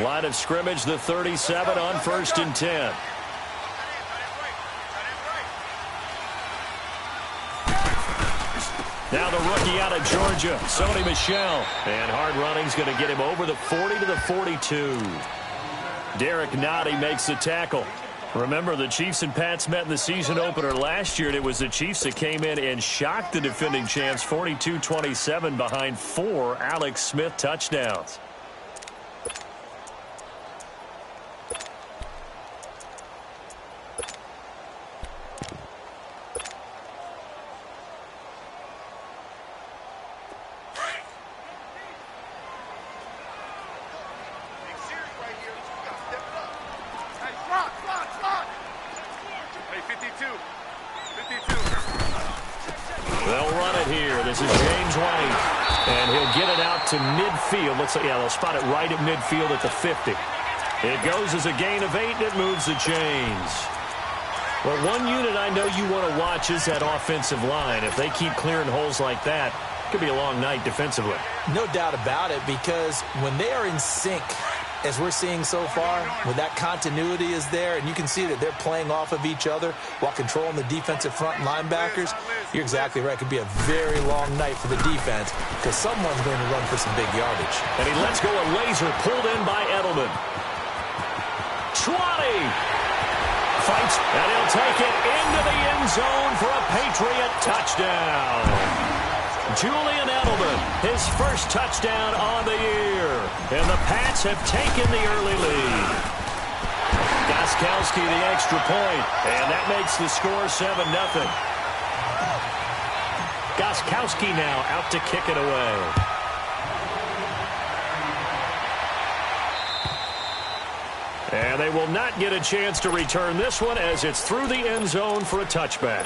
Line of scrimmage, the 37 on 1st and 10. Now the rookie out of Georgia, Sony Michel. And hard running's going to get him over the 40 to the 42. Derek Nottie makes the tackle. Remember, the Chiefs and Pats met in the season opener last year, and it was the Chiefs that came in and shocked the defending champs 42-27 behind 4 Alex Smith touchdowns. To midfield. Looks like, yeah, they'll spot it right at midfield at the 50. It goes as a gain of 8, and it moves the chains. Well, one unit I know you want to watch is that offensive line. If they keep clearing holes like that, it could be a long night defensively. No doubt about it, because when they are in sync, as we're seeing so far, when that continuity is there, and you can see that they're playing off of each other while controlling the defensive front linebackers, you're exactly right. It could be a very long night for the defense because someone's going to run for some big yardage. And he lets go a laser pulled in by Edelman. Schwani fights, and he'll take it into the end zone for a Patriot touchdown. Julian Edelman, his first touchdown on the year. And the Pats have taken the early lead. Gostkowski the extra point, and that makes the score 7-0. Gostkowski now out to kick it away. And they will not get a chance to return this one as it's through the end zone for a touchback.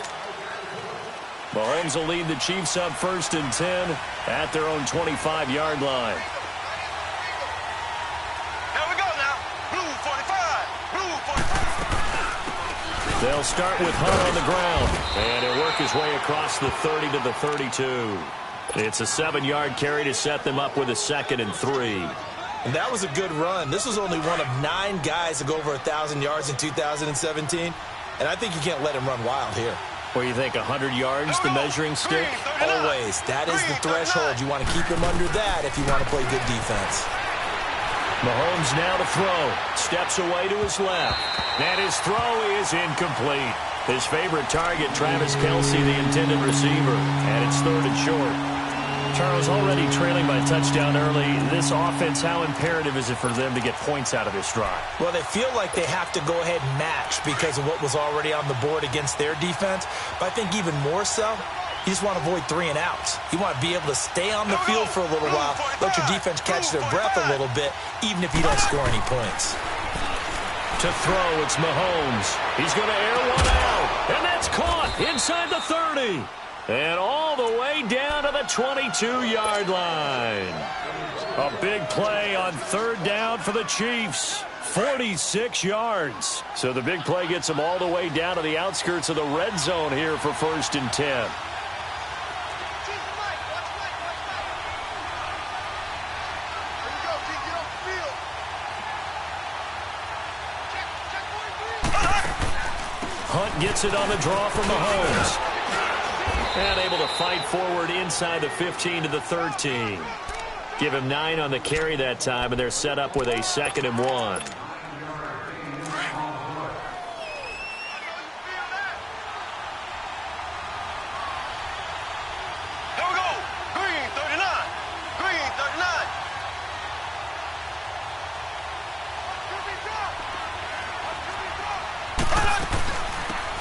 Mahomes will lead the Chiefs up 1st and 10 at their own 25-yard line. Here we go now. Blue 45. Blue 45. They'll start with Hunt on the ground. And he'll work his way across the 30 to the 32. It's a 7-yard carry to set them up with a 2nd and 3. And that was a good run. This was only one of 9 guys to go over 1,000 yards in 2017. And I think you can't let him run wild here. What do you think, 100 yards, the measuring stick? Always. That is the threshold. You want to keep him under that if you want to play good defense. Mahomes now to throw. Steps away to his left. And his throw is incomplete. His favorite target, Travis Kelce, the intended receiver. And it's 3rd and short. Charles, already trailing by touchdown early. This offense, how imperative is it for them to get points out of this drive? Well, they feel like they have to go ahead and match because of what was already on the board against their defense. But I think even more so, you just want to avoid 3 and outs. You want to be able to stay on the field for a little while, let your defense catch their breath a little bit, even if you don't score any points. To throw, it's Mahomes. He's going to air one out, and that's caught inside the 30. And all the way down to the 22-yard line. A big play on 3rd down for the Chiefs. 46 yards. So the big play gets them all the way down to the outskirts of the red zone here for 1st and 10. Hunt gets it on the draw from Mahomes. And able to fight forward inside the 15 to the 13. Give him 9 on the carry that time, and they're set up with a 2nd and 1. Here we go. Green 39. Green 39.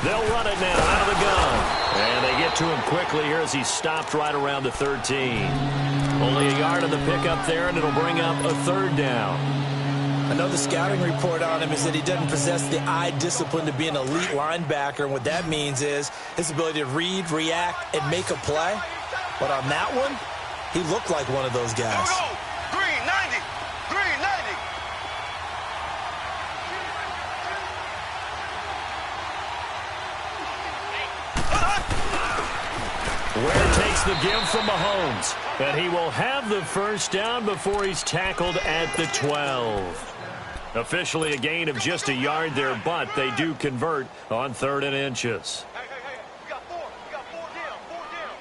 They'll run it now out of the gun. And they get to him quickly here as he's stopped right around the 13. Only a yard on the pickup there, and it'll bring up a 3rd down. I know the scouting report on him is that he doesn't possess the eye discipline to be an elite linebacker. And what that means is his ability to read, react, and make a play. But on that one, he looked like one of those guys. Here we go. Green 90. Green 90. Ware takes the give from Mahomes. And he will have the 1st down before he's tackled at the 12. Officially a gain of just a yard there, but they do convert on 3rd and inches. Hey, we got 4. We got 4 down. 4 down.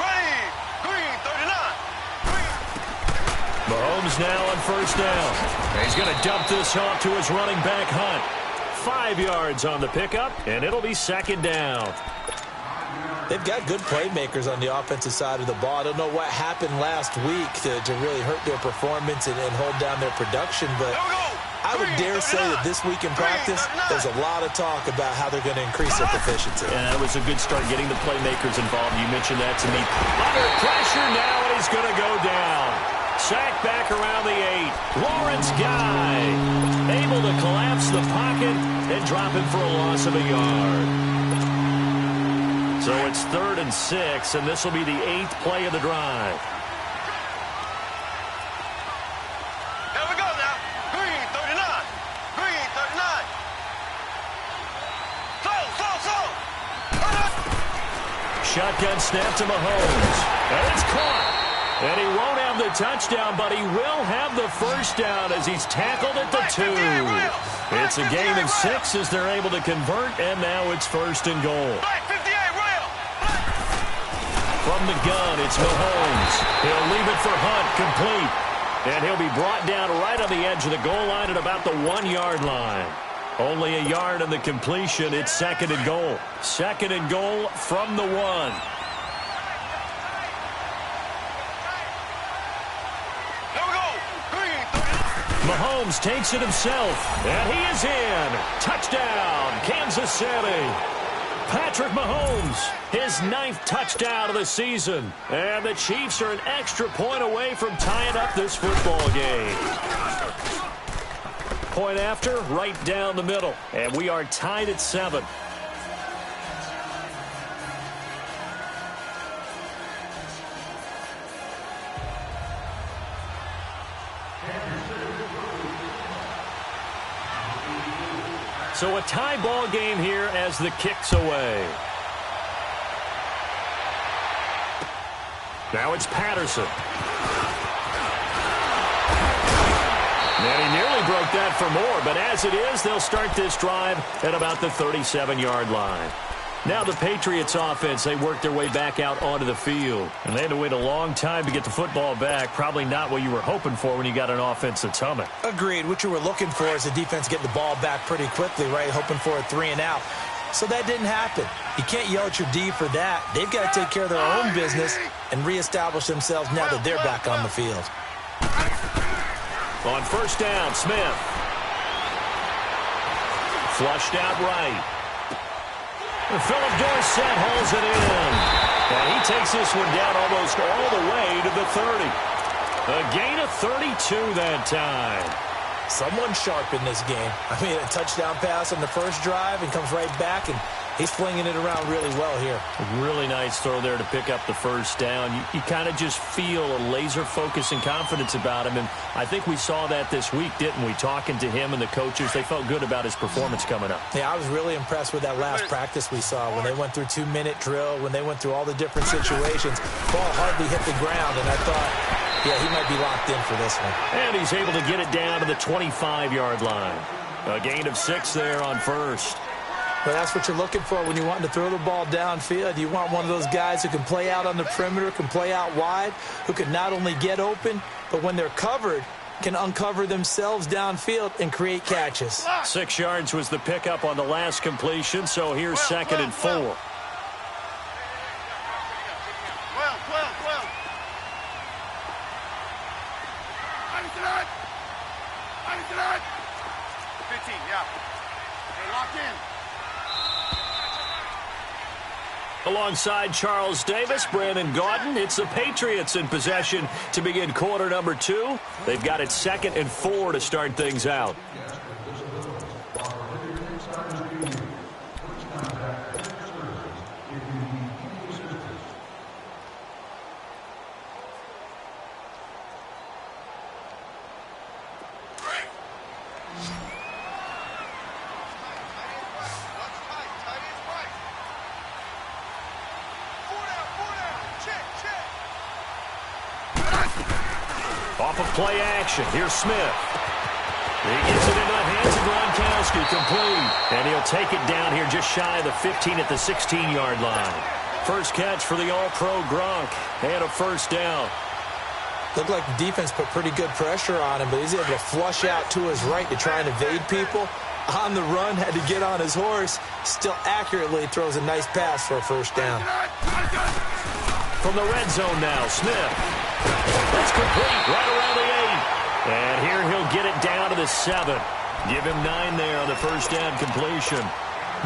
Ready. Green, 39. Green. Mahomes now on 1st down. He's going to dump this off to his running back, Hunt. 5 yards on the pickup, and it'll be 2nd down. They've got good playmakers on the offensive side of the ball. I don't know what happened last week to really hurt their performance and hold down their production, but I would dare say that this week in practice, there's a lot of talk about how they're going to increase their proficiency. And that was a good start getting the playmakers involved. You mentioned that to me. Under pressure now, and he's going to go down. Sacked back around the 8. Lawrence Guy able to collapse the pocket and drop him for a loss of a yard. So it's 3rd and 6, and this will be the 8th play of the drive. Here we go now. Green, 39. Green, 39. Slow. Shotgun snap to Mahomes. And it's caught. And he won't have the touchdown, but he will have the 1st down as he's tackled at the 2. It's a gain of 6 as they're able to convert, and now it's 1st and goal. From the gun, it's Mahomes. He'll leave it for Hunt, complete. And he'll be brought down right on the edge of the goal line at about the 1-yard line. Only a yard on the completion. It's 2nd and goal. 2nd and goal from the 1. Mahomes takes it himself, and he is in. Touchdown, Kansas City. Patrick Mahomes, his 9th touchdown of the season. And the Chiefs are an extra point away from tying up this football game. Point after, right down the middle. And we are tied at 7. So a tie ball game here as the kick's away. Now it's Patterson. And he nearly broke that for more, but as it is, they'll start this drive at about the 37-yard line. Now the Patriots offense, they worked their way back out onto the field. And they had to wait a long time to get the football back. Probably not what you were hoping for when you got an offense that's humming. Agreed. What you were looking for is the defense getting the ball back pretty quickly, right? Hoping for a 3 and out. So that didn't happen. You can't yell at your D for that. They've got to take care of their own business and reestablish themselves now that they're back on the field. On 1st down, Smith. Flushed out right. Philip Dorsett holds it in. And he takes this one down almost all the way to the 30. A gain of 32 that time. Someone sharp in this game. I mean, a touchdown pass on the first drive and comes right back, and he's flinging it around really well here. A really nice throw there to pick up the 1st down. You kind of just feel a laser focus and confidence about him, and I think we saw that this week, didn't we? Talking to him and the coaches, they felt good about his performance coming up. Yeah, I was really impressed with that last practice we saw when they went through 2-minute drill, when they went through all the different situations. Ball hardly hit the ground, and I thought, yeah, he might be locked in for this one. And he's able to get it down to the 25-yard line. A gain of 6 there on 1st. Well, that's what you're looking for when you want to throw the ball downfield. You want one of those guys who can play out on the perimeter, can play out wide, who can not only get open, but when they're covered, can uncover themselves downfield and create catches. 6 yards was the pickup on the last completion, so here's 2nd and 4. 12. 15, yeah. They're locked in. Alongside Charles Davis, Brandon Gaudin, it's the Patriots in possession to begin quarter number 2. They've got it 2nd and 4 to start things out. Off of play action. Here's Smith. He gets it into the hands of Gronkowski, complete. And he'll take it down here just shy of the 15 at the 16-yard line. First catch for the All-Pro Gronk, and a first down. Looked like the defense put pretty good pressure on him, but he's able to flush out to his right to try and evade people. On the run, had to get on his horse. Still accurately throws a nice pass for a first down. From the red zone now, Smith. That's complete, right around the 8. And here he'll get it down to the 7. Give him 9 there on the first down completion.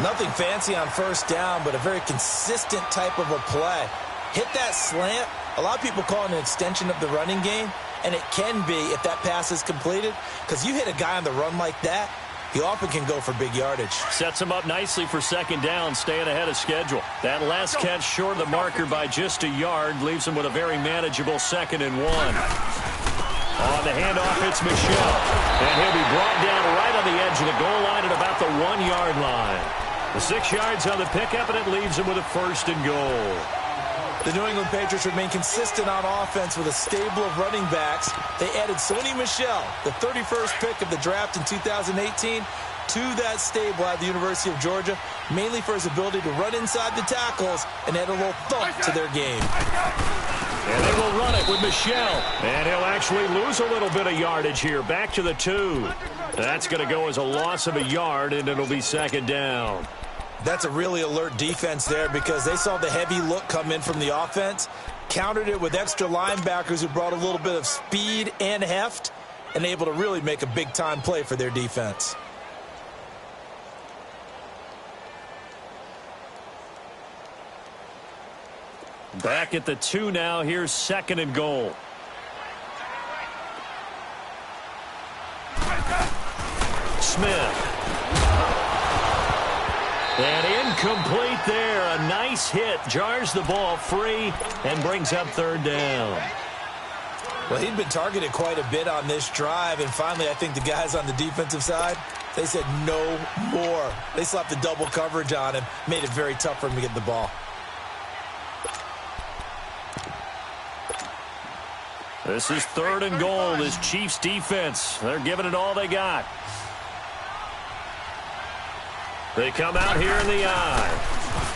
Nothing fancy on first down, but a very consistent type of a play. Hit that slant. A lot of people call it an extension of the running game, and it can be if that pass is completed, because you hit a guy on the run like that, he often can go for big yardage. Sets him up nicely for second down, staying ahead of schedule. That last catch short of the marker by just a yard leaves him with a very manageable 2nd and 1. On the handoff, it's Michel. And he'll be brought down right on the edge of the goal line at about the 1-yard line. The 6 yards on the pickup, and it leaves him with a 1st and goal. The New England Patriots remain consistent on offense with a stable of running backs. They added Sony Michel, the 31st pick of the draft in 2018, to that stable at the University of Georgia, mainly for his ability to run inside the tackles and add a little thump to their game. And they will run it with Michel. And he'll actually lose a little bit of yardage here. Back to the 2. That's going to go as a loss of a yard, and it'll be second down. That's a really alert defense there because they saw the heavy look come in from the offense, countered it with extra linebackers who brought a little bit of speed and heft, and able to really make a big-time play for their defense. Back at the 2 now. Here's 2nd and goal. Smith. And incomplete there. A nice hit. Jars the ball free and brings up 3rd down. Well, he'd been targeted quite a bit on this drive, and finally I think the guys on the defensive side, they said no more. They slapped the double coverage on him, made it very tough for him to get the ball. This is 3rd and goal. This Chiefs defense, they're giving it all they got. They come out here in the eye.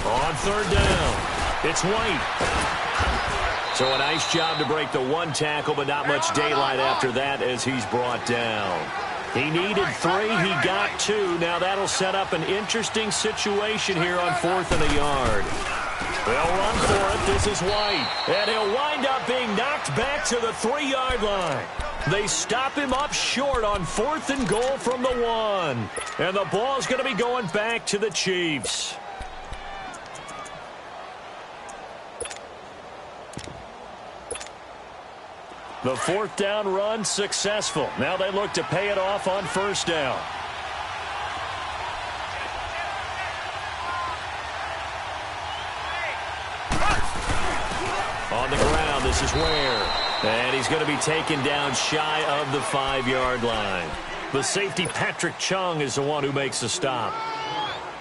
On 3rd down, it's White. So a nice job to break the 1 tackle, but not much daylight after that as he's brought down. He needed 3. He got 2. Now that'll set up an interesting situation here on 4th and a yard. They'll run for it. This is White. And he'll wind up being knocked back to the 3-yard line. They stop him up short on 4th and goal from the 1. And the ball's going to be going back to the Chiefs. The 4th down run successful. Now they look to pay it off on 1st down. On the ground, this is Ware. And he's going to be taken down shy of the 5-yard line. The safety, Patrick Chung, is the one who makes the stop.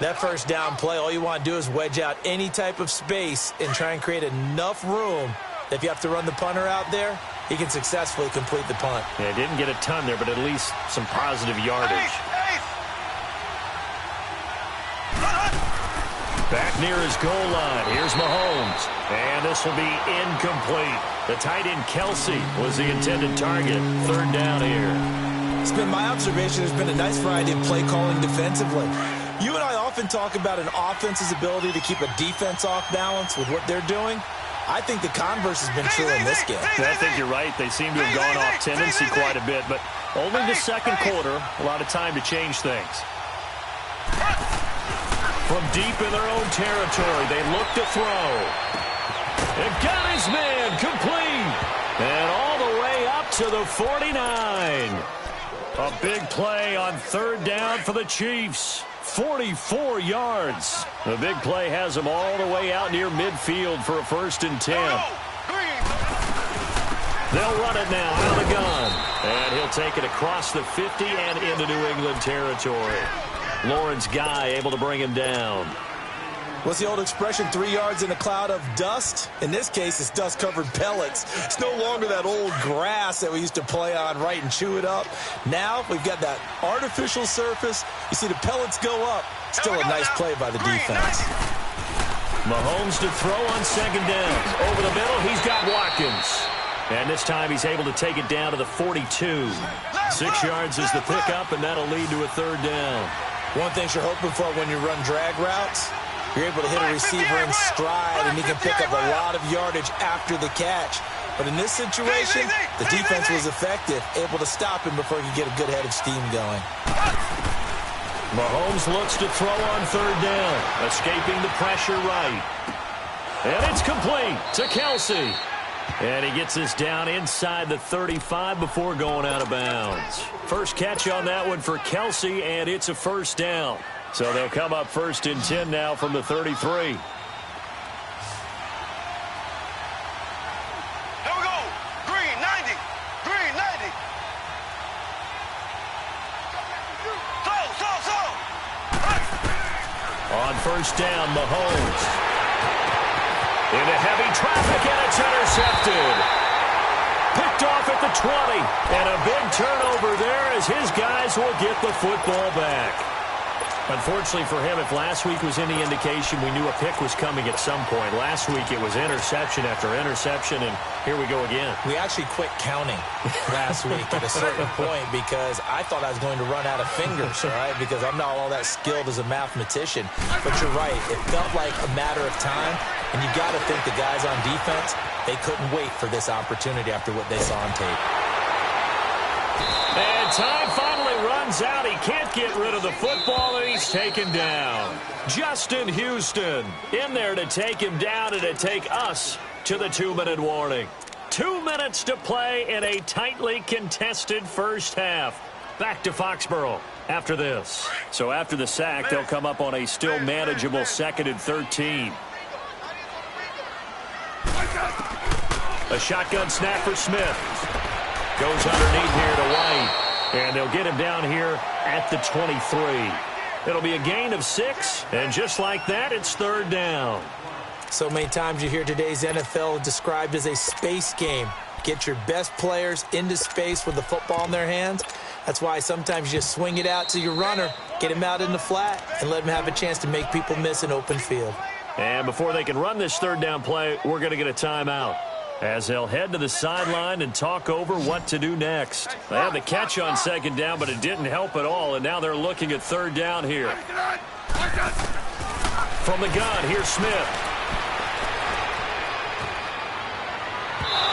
That first down play, all you want to do is wedge out any type of space and try and create enough room that if you have to run the punter out there, he can successfully complete the punt. Yeah, didn't get a ton there, but at least some positive yardage. Back near his goal line. Here's Mahomes. And this will be incomplete. The tight end, Kelsey, was the intended target. 3rd down here. It's been my observation there's been a nice variety of play calling defensively. You and I often talk about an offense's ability to keep a defense off balance with what they're doing. I think the converse has been true in this game. I think you're right. They seem to have gone off tendency quite a bit, but only the 2nd quarter, a lot of time to change things. From deep in their own territory, they look to throw. And got his man complete. And all the way up to the 49. A big play on 3rd down for the Chiefs. 44 yards. The big play has them all the way out near midfield for a 1st and 10. They'll run it now out of the gun. And he'll take it across the 50 and into New England territory. Lawrence Guy able to bring him down. What's the old expression, 3 yards in a cloud of dust? In this case, it's dust-covered pellets. It's no longer that old grass that we used to play on, right, and chew it up. Now we've got that artificial surface. You see the pellets go up. Still a nice play by the defense. Mahomes to throw on second down. Over the middle, he's got Watkins. And this time he's able to take it down to the 42. 6 yards is the pickup, and that'll lead to a third down. One thing you're hoping for when you run drag routes, you're able to hit a receiver in stride, and he can pick up a lot of yardage after the catch. But in this situation, the defense was effective, able to stop him before he could get a good head of steam going. Mahomes looks to throw on third down, escaping the pressure right. And it's complete to Kelsey. And he gets this down inside the 35 before going out of bounds. First catch on that one for Kelsey, and it's a first down. So they'll come up 1st and 10 now from the 33. Here we go. Green, 90. Green, 90. So. On first down, Mahomes. Into heavy traffic, and it's intercepted. Picked off at the 20. And a big turnover there as his guys will get the football back. Unfortunately for him, if last week was any indication, we knew a pick was coming at some point. Last week it was interception after interception, and here we go again. We actually quit counting last week at a certain point because I thought I was going to run out of fingers, all right, because I'm not all that skilled as a mathematician. But you're right. It felt like a matter of time, and you got to think the guys on defense, they couldn't wait for this opportunity after what they saw on tape. And time finally runs out. He can't get rid of the football, and he's taken down. Justin Houston in there to take him down and to take us to the 2-minute warning. 2 minutes to play in a tightly contested first half. Back to Foxborough after this. So after the sack, they'll come up on a still manageable 2nd and 13. A shotgun snap for Smith. Goes underneath here to White. And they'll get him down here at the 23. It'll be a gain of 6. And just like that, it's third down. So many times you hear today's NFL described as a space game. Get your best players into space with the football in their hands. That's why sometimes you just swing it out to your runner, get him out in the flat, and let him have a chance to make people miss an open field. And before they can run this third down play, we're going to get a timeout, as they'll head to the sideline and talk over what to do next. They had the catch on second down, but it didn't help at all, and now they're looking at third down here. From the gun, here's Smith.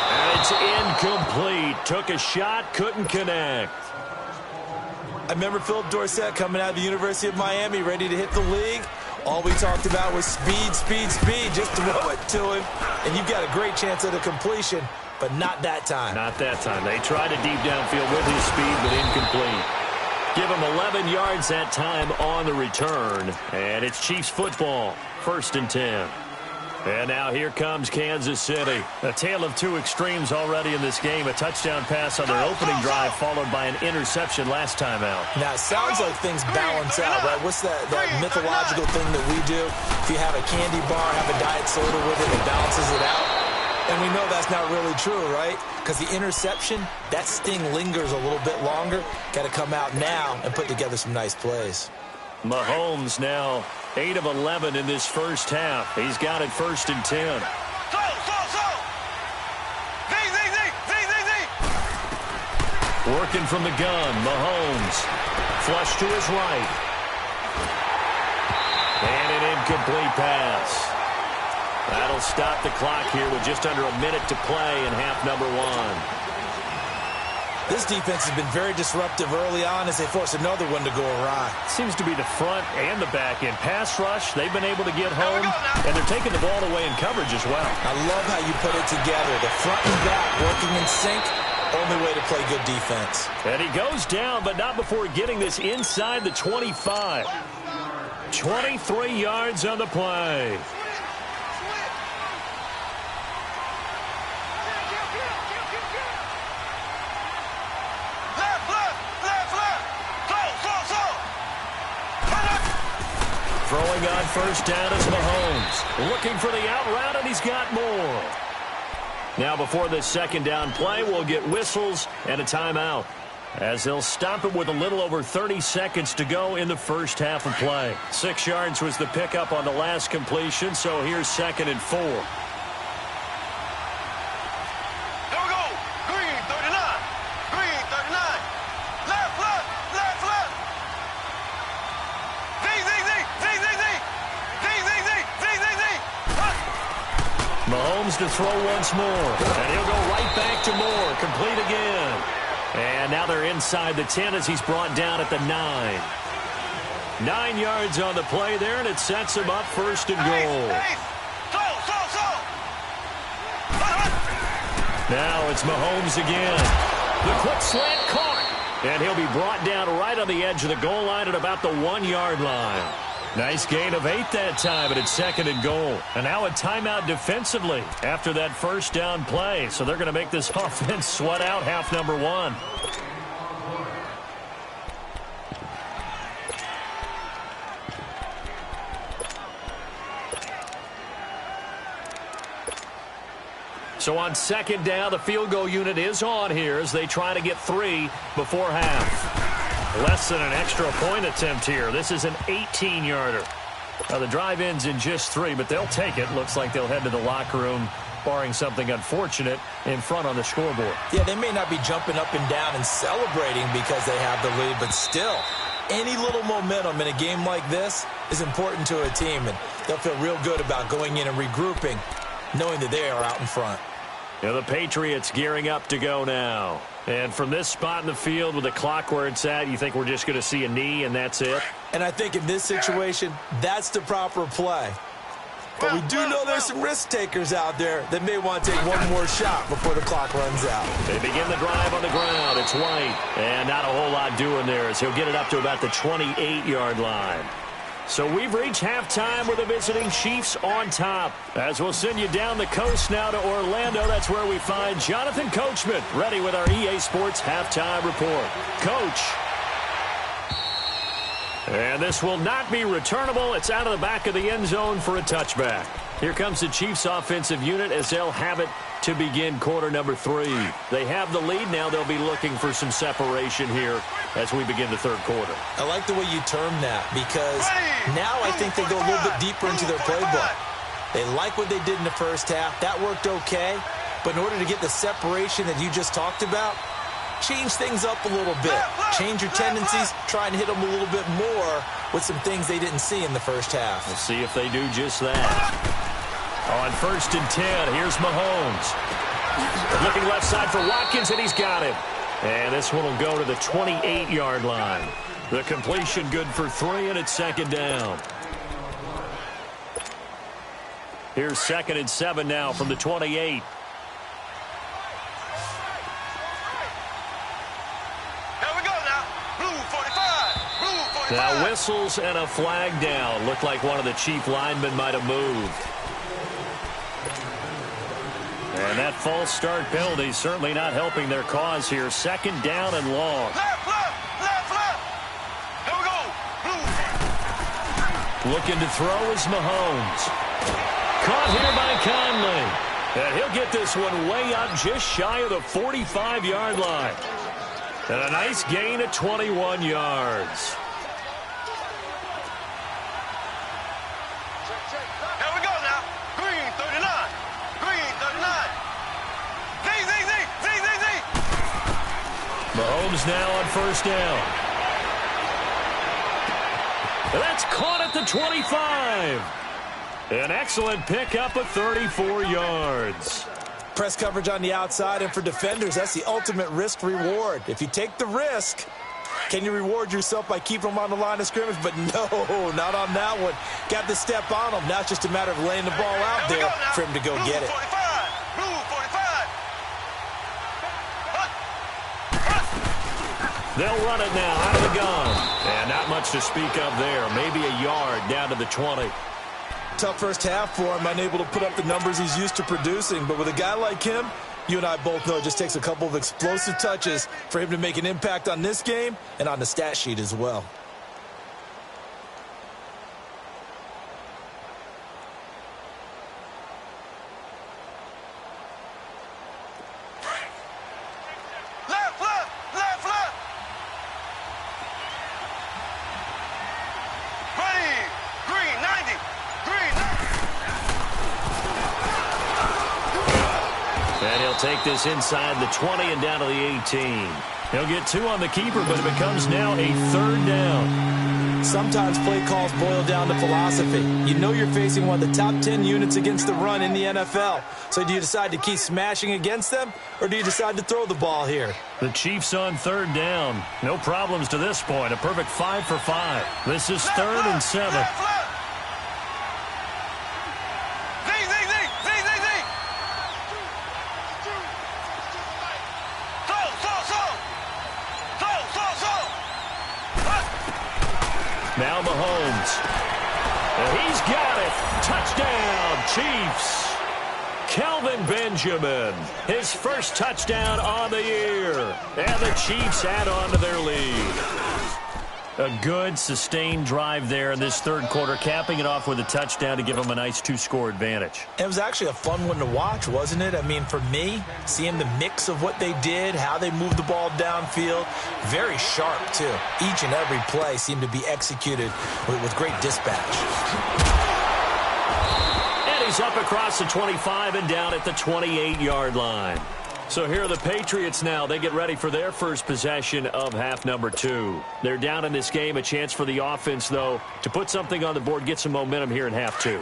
And it's incomplete. Took a shot, couldn't connect. I remember Philip Dorsett coming out of the University of Miami, ready to hit the league. All we talked about was speed, speed, speed. Just throw it to him, and you've got a great chance at a completion, but not that time. Not that time. They tried a deep downfield with his speed, but incomplete. Give him 11 yards that time on the return, and it's Chiefs football, 1st and 10. And now here comes Kansas City. A tale of two extremes already in this game. A touchdown pass on their opening drive, followed by an interception last time out. Now, it sounds like things balance out, right? What's that mythological thing that we do? If you have a candy bar, have a diet soda with it, it balances it out. And we know that's not really true, right? Because the interception, that sting lingers a little bit longer. Got to come out now and put together some nice plays. Mahomes now 8 of 11 in this first half. He's got it 1st and 10. Working from the gun, Mahomes. Flush to his right. And an incomplete pass. That'll stop the clock here with just under a minute to play in half number 1. This defense has been very disruptive early on as they force another one to go awry. Seems to be the front and the back end. Pass rush, they've been able to get home, and they're taking the ball away in coverage as well. I love how you put it together. The front and back working in sync, only way to play good defense. And he goes down, but not before getting this inside the 25. 23 yards on the play. Throwing on first down is Mahomes. Looking for the out route, and he's got more. Now before this second down play, we'll get whistles and a timeout, as they'll stop it with a little over 30 seconds to go in the first half of play. 6 yards was the pickup on the last completion, so here's 2nd and 4. Here we go. Green 39. Green 39. Left, left, left, left. Z, Z, Z, Z, Z, Z. Z, Z, Z, Z, Z, Z. Mahomes to throw once more, and he'll go right back to Moore. Complete again. And now they're inside the 10 as he's brought down at the 9. 9 yards on the play there, and it sets him up 1st and goal. Slow. Now it's Mahomes again. The quick slant caught, and he'll be brought down right on the edge of the goal line at about the 1-yard line. Nice gain of 8 that time, and it's 2nd and goal. And now a timeout defensively after that first down play. So they're going to make this offense sweat out half number 1. So on 2nd down, the field goal unit is on here as they try to get 3 before half. Less than an extra point attempt here. This is an 18-yarder. The drive ends in just 3, but they'll take it. Looks like they'll head to the locker room, barring something unfortunate, in front on the scoreboard. Yeah, they may not be jumping up and down and celebrating because they have the lead, but still, any little momentum in a game like this is important to a team, and they'll feel real good about going in and regrouping, knowing that they are out in front. Yeah, the Patriots gearing up to go now. And from this spot in the field with the clock where it's at, you think we're just going to see a knee and that's it? And I think in this situation, that's the proper play. But we do know there's some risk takers out there that may want to take one more shot before the clock runs out. They begin the drive on the ground. It's White. And not a whole lot doing there as he'll get it up to about the 28-yard line. So we've reached halftime with the visiting Chiefs on top. As we'll send you down the coast now to Orlando, that's where we find Jonathan Coachman ready with our EA Sports halftime report. Coach. And this will not be returnable. It's out of the back of the end zone for a touchback. Here comes the Chiefs offensive unit as they'll have it to begin quarter number 3. They have the lead. Now they'll be looking for some separation here as we begin the third quarter. I like the way you term that because now I think they go a little bit deeper into their playbook. They like what they did in the first half. That worked okay. But in order to get the separation that you just talked about, change things up a little bit. Change your tendencies. Try and hit them a little bit more with some things they didn't see in the first half. We'll see if they do just that. On 1st and 10, here's Mahomes. Looking left side for Watkins, and he's got him. And this one will go to the 28-yard line. The completion good for 3, and it's 2nd down. Here's 2nd and 7 now from the 28. Here we go now. Blue 45. Blue 45. Now whistles and a flag down. Looked like one of the Chief linemen might have moved. And that false start penalty certainly not helping their cause here. 2nd down and long. Left, left, left, left. Here we go. Blue. Looking to throw is Mahomes. Caught here by Conley. And he'll get this one way up just shy of the 45-yard line. And a nice gain of 21 yards. Here we go now. Green 39. Green 39. Z, Z, Z, Z, Z, Z. Mahomes now on 1st down. And that's caught at the 25. An excellent pickup of 34 yards. Press coverage on the outside, and for defenders, that's the ultimate risk reward. If you take the risk, can you reward yourself by keeping them on the line of scrimmage? But no, not on that one. Got to step on them. Now it's just a matter of laying the ball out there for him to go get it. Blue 45. They'll run it now out of the gun. And not much to speak of there. Maybe a yard down to the 20. Tough first half for him, unable to put up the numbers he's used to producing. But with a guy like him, you and I both know it just takes a couple of explosive touches for him to make an impact on this game and on the stat sheet as well. take this inside the 20 and down to the 18. He'll get 2 on the keeper, but it becomes now a 3rd down. Sometimes play calls boil down to philosophy. You know you're facing one of the top 10 units against the run in the NFL. So do you decide to keep smashing against them, or do you decide to throw the ball here? The Chiefs on 3rd down. No problems to this point. A perfect 5 for 5. This is 3rd and 7. Now Mahomes. And he's got it. Touchdown, Chiefs. Kelvin Benjamin, his first touchdown on the year. And the Chiefs add on to their lead. A good, sustained drive there in this 3rd quarter, capping it off with a touchdown to give them a nice 2-score advantage. It was actually a fun one to watch, wasn't it? I mean, for me, seeing the mix of what they did, how they moved the ball downfield, very sharp, too. Each and every play seemed to be executed with great dispatch. And he's up across the 25 and down at the 28-yard line. So here are the Patriots now. They get ready for their first possession of half number 2. They're down in this game. A chance for the offense, though, to put something on the board, get some momentum here in half 2.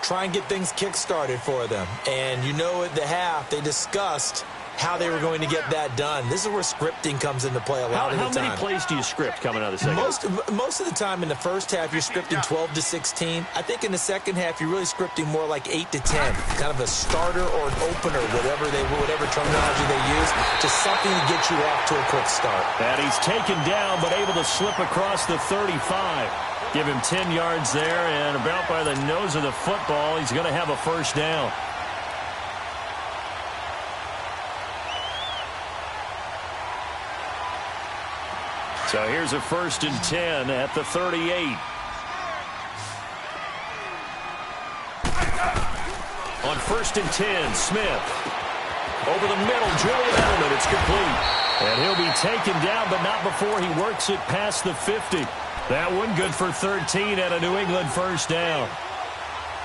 Try and get things kick-started for them. And you know at the half, they discussed how they were going to get that done. This is where scripting comes into play a lot of the time. How many plays do you script coming out of the second? Most of the time in the first half, you're scripting 12 to 16. I think in the second half, you're really scripting more like 8 to 10. Kind of a starter or an opener, whatever terminology they use, just something to get you off to a quick start. And he's taken down, but able to slip across the 35. Give him 10 yards there, and about by the nose of the football, he's going to have a first down. So here's a 1st and 10 at the 38. On 1st and 10, Smith. Over the middle, Julian Edelman. It's complete. And he'll be taken down, but not before he works it past the 50. That one good for 13 at a New England first down.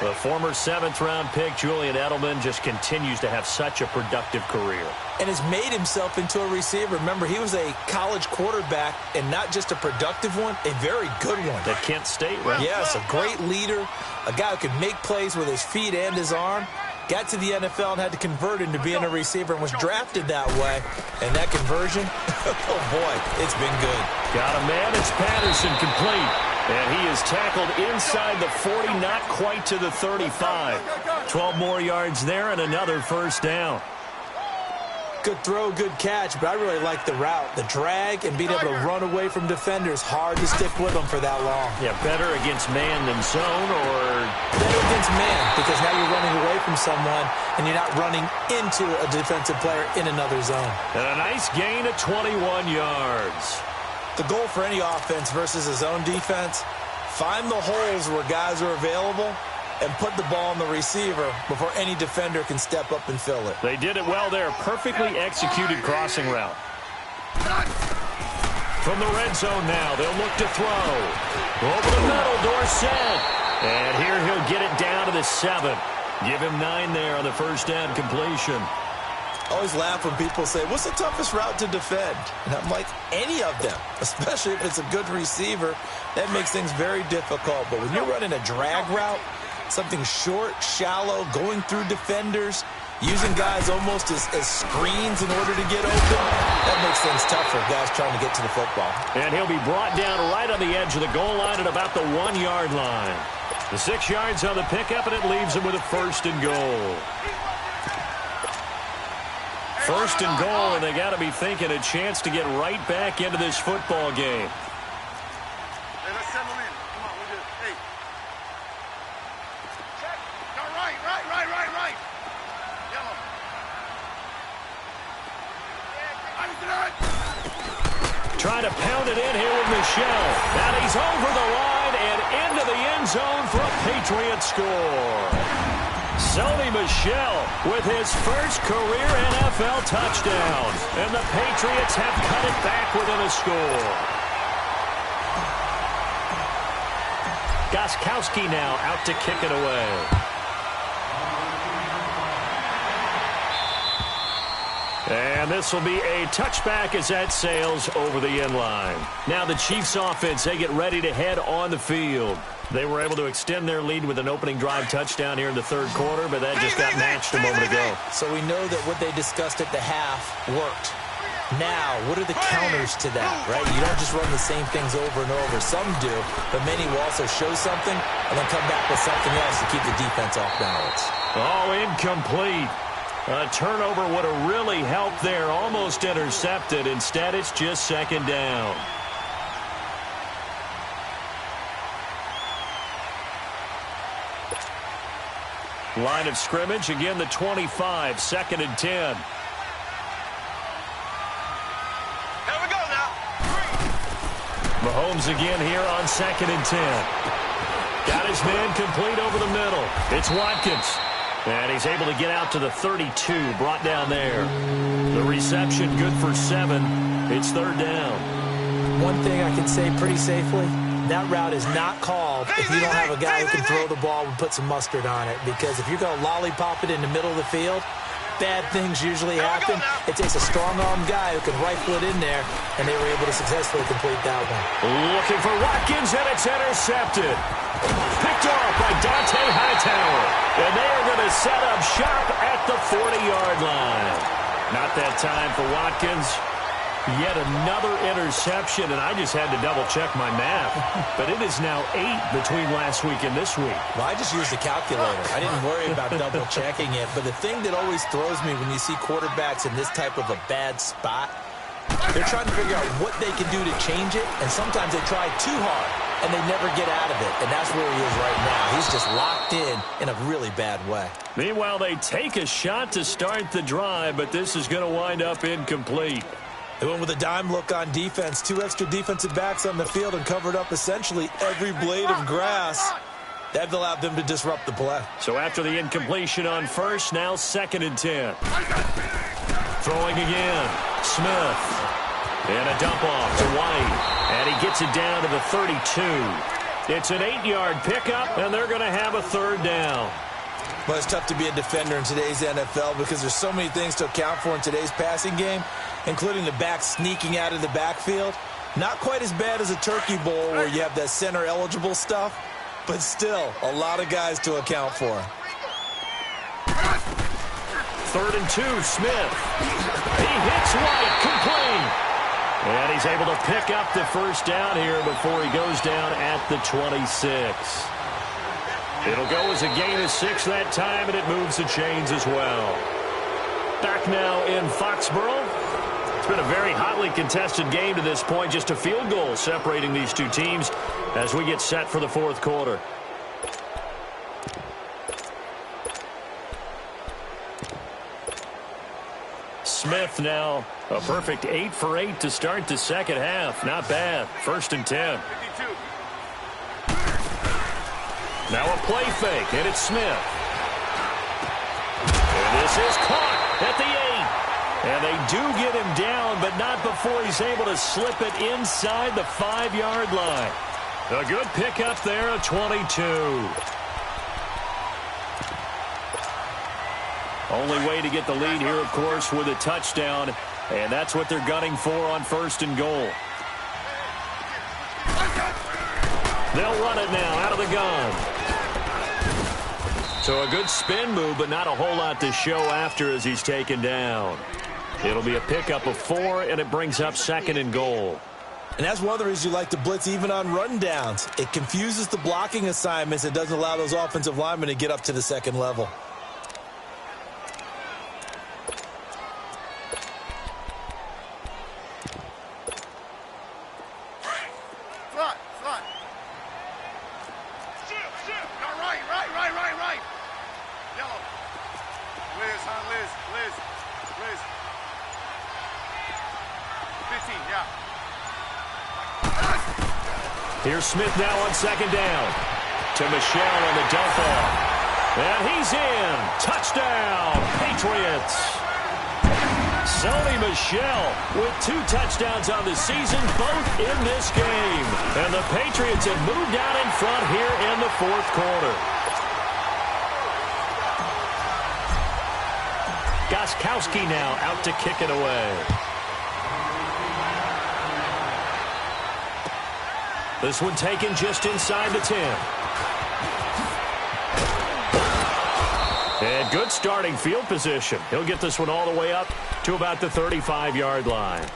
The former 7th-round pick, Julian Edelman, just continues to have such a productive career. And has made himself into a receiver. Remember, he was a college quarterback, and not just a productive one, a very good one. At Kent State, right? Yes, a great leader, a guy who could make plays with his feet and his arm. Got to the NFL and had to convert into being a receiver and was drafted that way. And that conversion, oh boy, it's been good. Got a man, it's Patterson, complete. And he is tackled inside the 40, not quite to the 35. 12 more yards there and another first down. Good throw, good catch, but I really like the route. The drag and being able to run away from defenders. Hard to stick with them for that long. Yeah, better against man than zone, or better against man, because now you're running away from someone and you're not running into a defensive player in another zone. And a nice gain of 21 yards. The goal for any offense versus a zone defense, find the holes where guys are available and put the ball on the receiver before any defender can step up and fill it. They did it well there. Perfectly executed crossing route. From the red zone now, they'll look to throw. Over the middle, Dorsett. And here he'll get it down to the 7. Give him 9 there on the first down completion. Always laugh when people say, what's the toughest route to defend? And I'm like, any of them, especially if it's a good receiver, that makes things very difficult. But when you're running a drag route, something short, shallow, going through defenders, using guys almost as screens in order to get open, that makes things tough for guys trying to get to the football. And he'll be brought down right on the edge of the goal line at about the 1-yard line. The 6 yards on the pickup, and it leaves him with a 1st and goal. 1st and goal, and they got to be thinking a chance to get right back into this football game. Hey, let's settle in. Come on, we're good. Hey. Check. Go right. Yellow. Trying to pound it in here with Michel. And he's over the line and into the end zone for a Patriot score. Sony Michel with his first career NFL touchdown. And the Patriots have cut it back within a score. Gostkowski now out to kick it away. And this will be a touchback as that sails over the end line. Now the Chiefs offense, they get ready to head on the field. They were able to extend their lead with an opening drive touchdown here in the third quarter, but that just got matched a moment ago. So we know that what they discussed at the half worked. Now, what are the counters to that, right? You don't just run the same things over and over. Some do, but many will also show something and then come back with something else to keep the defense off balance. Oh, incomplete. A turnover would have really helped there. Almost intercepted. Instead, it's just second down. Line of scrimmage, again the 25, 2nd and 10. Here we go now. Mahomes again here on 2nd and 10. Got his man complete over the middle. It's Watkins. And he's able to get out to the 32, brought down there. The reception good for 7. It's 3rd down. One thing I can say pretty safely, that route is not called if you don't have a guy who can throw the ball and put some mustard on it. Because if you're going to lollipop it in the middle of the field, bad things usually happen. It takes a strong-armed guy who can rifle it in there, and they were able to successfully complete that one. Looking for Watkins, and it's intercepted. Picked off by Dante Hightower. And they are going to set up shop at the 40-yard line. Not that time for Watkins. Yet another interception, and I just had to double-check my math. But it is now 8 between last week and this week. Well, I just used the calculator. I didn't worry about double-checking it. But the thing that always throws me when you see quarterbacks in this type of a bad spot, they're trying to figure out what they can do to change it, and sometimes they try too hard, and they never get out of it. And that's where he is right now. He's just locked in a really bad way. Meanwhile, they take a shot to start the drive, but this is going to wind up incomplete. They went with a dime look on defense. 2 extra defensive backs on the field and covered up essentially every blade of grass. That allowed them to disrupt the play. So after the incompletion on first, now 2nd and 10. Throwing again. Smith. And a dump off to White. And he gets it down to the 32. It's an 8-yard pickup, and they're going to have a 3rd down. Well, it's tough to be a defender in today's NFL because there's so many things to account for in today's passing game, including the back sneaking out of the backfield. Not quite as bad as a turkey bowl where you have that center-eligible stuff, but still a lot of guys to account for. 3rd and 2, Smith. He hits White, complete. And he's able to pick up the first down here before he goes down at the 26. It'll go as a gain of 6 that time, and it moves the chains as well. Back now in Foxborough. It's been a very hotly contested game to this point. Just a field goal separating these two teams as we get set for the 4th quarter. Smith now a perfect 8 for 8 to start the second half. Not bad. 1st and 10. Now a play fake, and it's Smith. And this is caught at the 8. And they do get him down, but not before he's able to slip it inside the 5-yard line. A good pickup there, a 22. Only way to get the lead here, of course, with a touchdown. And that's what they're gunning for on 1st and goal. They'll run it now out of the gun. So a good spin move, but not a whole lot to show after as he's taken down. It'll be a pickup of 4, and it brings up 2nd and goal. And that's one of the reasons you like to blitz even on rundowns. It confuses the blocking assignments. It doesn't allow those offensive linemen to get up to the 2nd level. Here's Smith now on 2nd down. To Michel on the dump off. And he's in. Touchdown, Patriots. Sony Michel with 2 touchdowns on the season, both in this game. And the Patriots have moved out in front here in the 4th quarter. Gostkowski now out to kick it away. This one taken just inside the 10. And good starting field position. He'll get this one all the way up to about the 35-yard line.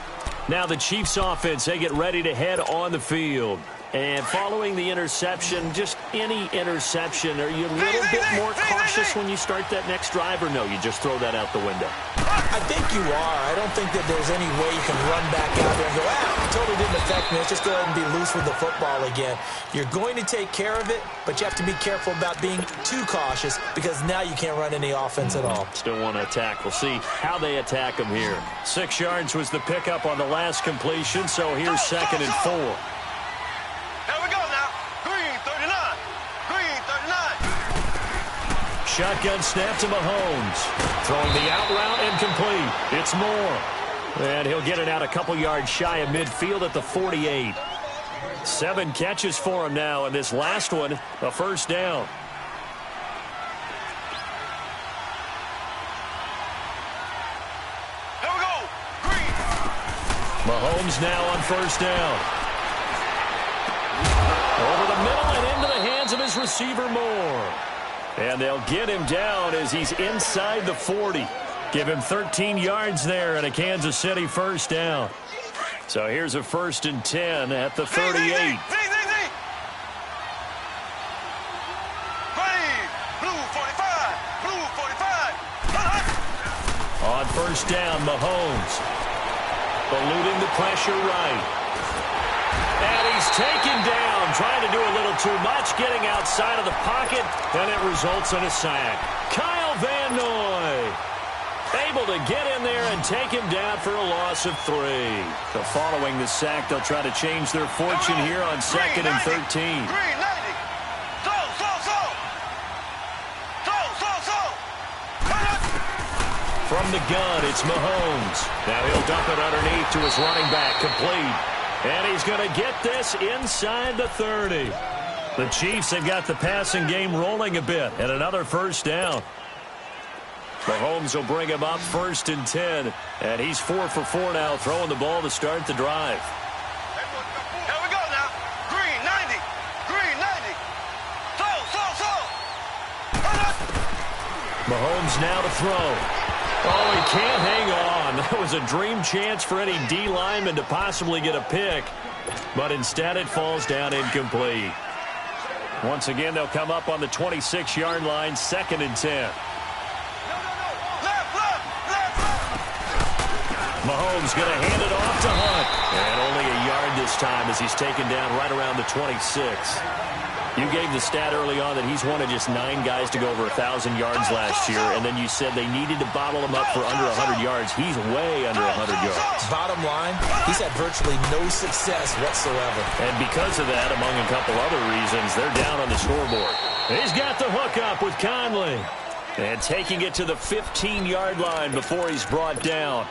Now the Chiefs offense, they get ready to head on the field. And following the interception, just any interception, are you a little bit more cautious when you start that next drive, or no, you just throw that out the window? I think you are. I don't think that there's any way you can run back out there and go, it totally didn't affect me. Let's just go ahead and be loose with the football again. You're going to take care of it, but you have to be careful about being too cautious because now you can't run any offense at all. Still want to attack. We'll see how they attack them here. 6 yards was the pickup on the last completion, so here's 2nd and 4. Here we go now. Green 39. Green 39. Shotgun snap to Mahomes. Throwing the out route and complete. It's Moore. And he'll get it out a couple yards shy of midfield at the 48. 7 catches for him now, and this last one, a first down. Here we go. Green. Mahomes now on first down. Over the middle and into the hands of his receiver, Moore. And they'll get him down as he's inside the 40. Give him 13 yards there and a Kansas City first down. So here's a 1st and 10 at the 38. Blue 45. Blue 45. On first down, Mahomes. Eluding the pressure right. And he's taken down, trying to do a little too much, getting outside of the pocket, and it results in a sack. Kyle Van Noy able to get in there and take him down for a loss of 3. So following the sack, they'll try to change their fortune here on 2nd and 13. Green 90. From the gun, it's Mahomes. Now he'll dump it underneath to his running back, complete. And he's going to get this inside the 30. The Chiefs have got the passing game rolling a bit, and another first down. Mahomes will bring him up 1st and 10, and he's 4 for 4 now, throwing the ball to start the drive. Here we go now. Green 90. Green 90. Mahomes now to throw. Oh, he can't hang on. That was a dream chance for any D lineman to possibly get a pick, but instead it falls down incomplete. Once again, they'll come up on the 26-yard line, 2nd and 10. Mahomes going to hand it off to Hunt. And only a yard this time as he's taken down right around the 26. You gave the stat early on that he's one of just 9 guys to go over 1,000 yards last year, and then you said they needed to bottle him up for under 100 yards. He's way under 100 yards. Bottom line, he's had virtually no success whatsoever. And because of that, among a couple other reasons, they're down on the scoreboard. He's got the hook up with Conley. And taking it to the 15-yard line before he's brought down.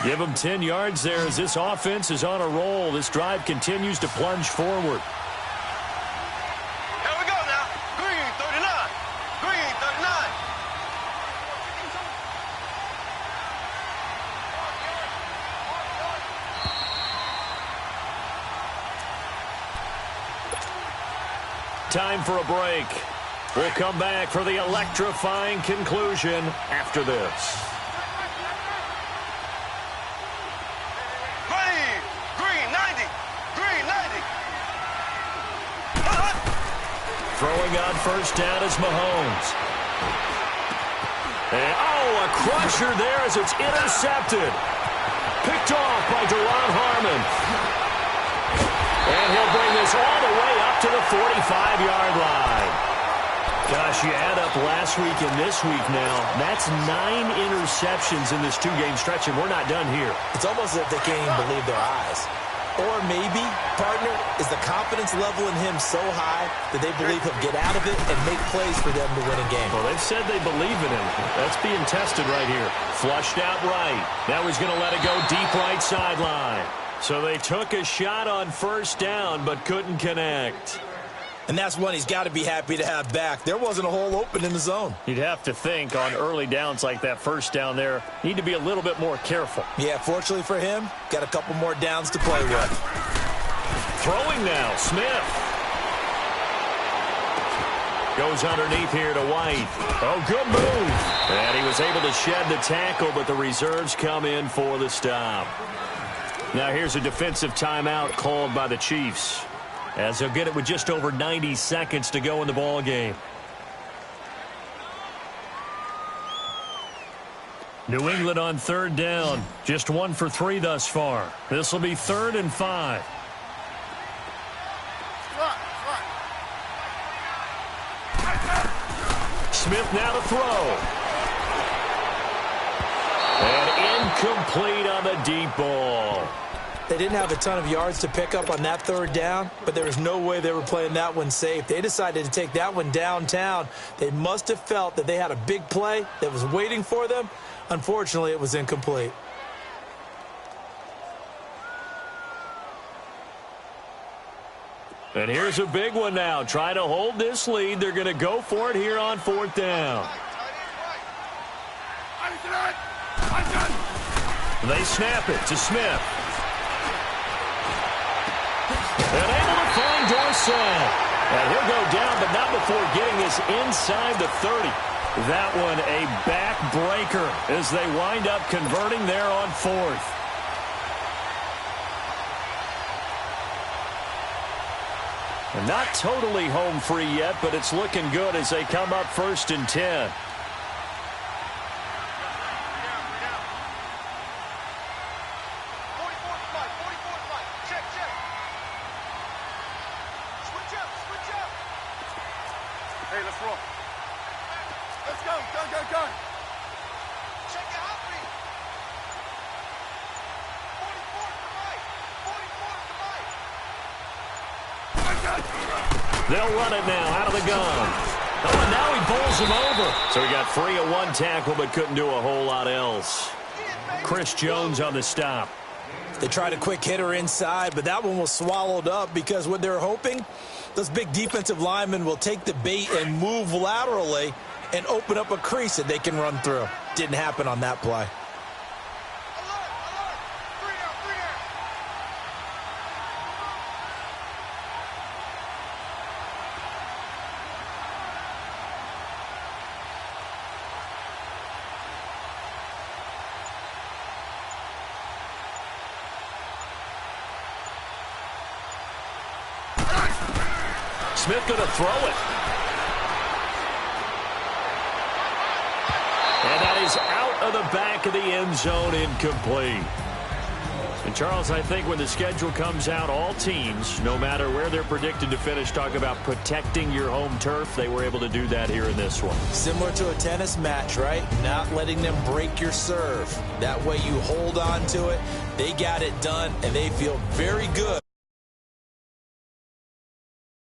Give him 10 yards there as this offense is on a roll. This drive continues to plunge forward. Time for a break. We'll come back for the electrifying conclusion after this. Green 90. Green 90. Throwing on first down is Mahomes. And, a crusher there as it's intercepted. Picked off by Deron Harmon. And he'll bring this all the way up to the 45-yard line. Gosh, you add up last week and this week now. That's 9 interceptions in this 2-game stretch, and we're not done here. It's almost as if they can't even believe their eyes. Or maybe, partner, is the confidence level in him so high that they believe he'll get out of it and make plays for them to win a game. Well, they've said they believe in him. That's being tested right here. Flushed out right. Now he's going to let it go deep right sideline. So they took a shot on first down but couldn't connect. And that's one he's got to be happy to have back. There wasn't a hole open in the zone. You'd have to think on early downs like that first down there, need to be a little bit more careful. Yeah, fortunately for him, got a couple more downs to play with. Throwing now, Smith. Goes underneath here to White. Oh, good move. And he was able to shed the tackle, but the reserves come in for the stop. Now here's a defensive timeout called by the Chiefs, as they'll get it with just over 90 seconds to go in the ball game. New England on third down. Just 1 for 3 thus far. This will be 3rd and 5. Smith now to throw. And incomplete on the deep ball. They didn't have a ton of yards to pick up on that third down, but there was no way they were playing that one safe. They decided to take that one downtown. They must have felt that they had a big play that was waiting for them. Unfortunately, it was incomplete. And here's a big one now. Trying to hold this lead. They're going to go for it here on 4th down. They snap it to Smith. And able to find Dorsett. And he'll go down, but not before getting this inside the 30. That one a backbreaker as they wind up converting there on 4th. And not totally home free yet, but it's looking good as they come up 1st and 10. Hey, let's roll. Let's go, go, go, go. Check it out, me. 44 to right. 44 to right. They'll run it now out of the gun. Oh, and now he bowls him over. So he got free of one tackle but couldn't do a whole lot else. Chris Jones on the stop. They tried a quick hitter inside, but that one was swallowed up because what they're hoping, those big defensive linemen will take the bait and move laterally and open up a crease that they can run through. Didn't happen on that play. Smith going to throw it. And that is out of the back of the end zone, incomplete. And Charles, I think when the schedule comes out, all teams, no matter where they're predicted to finish, talk about protecting your home turf. They were able to do that here in this one. Similar to a tennis match, right? Not letting them break your serve. That way you hold on to it. They got it done, and they feel very good.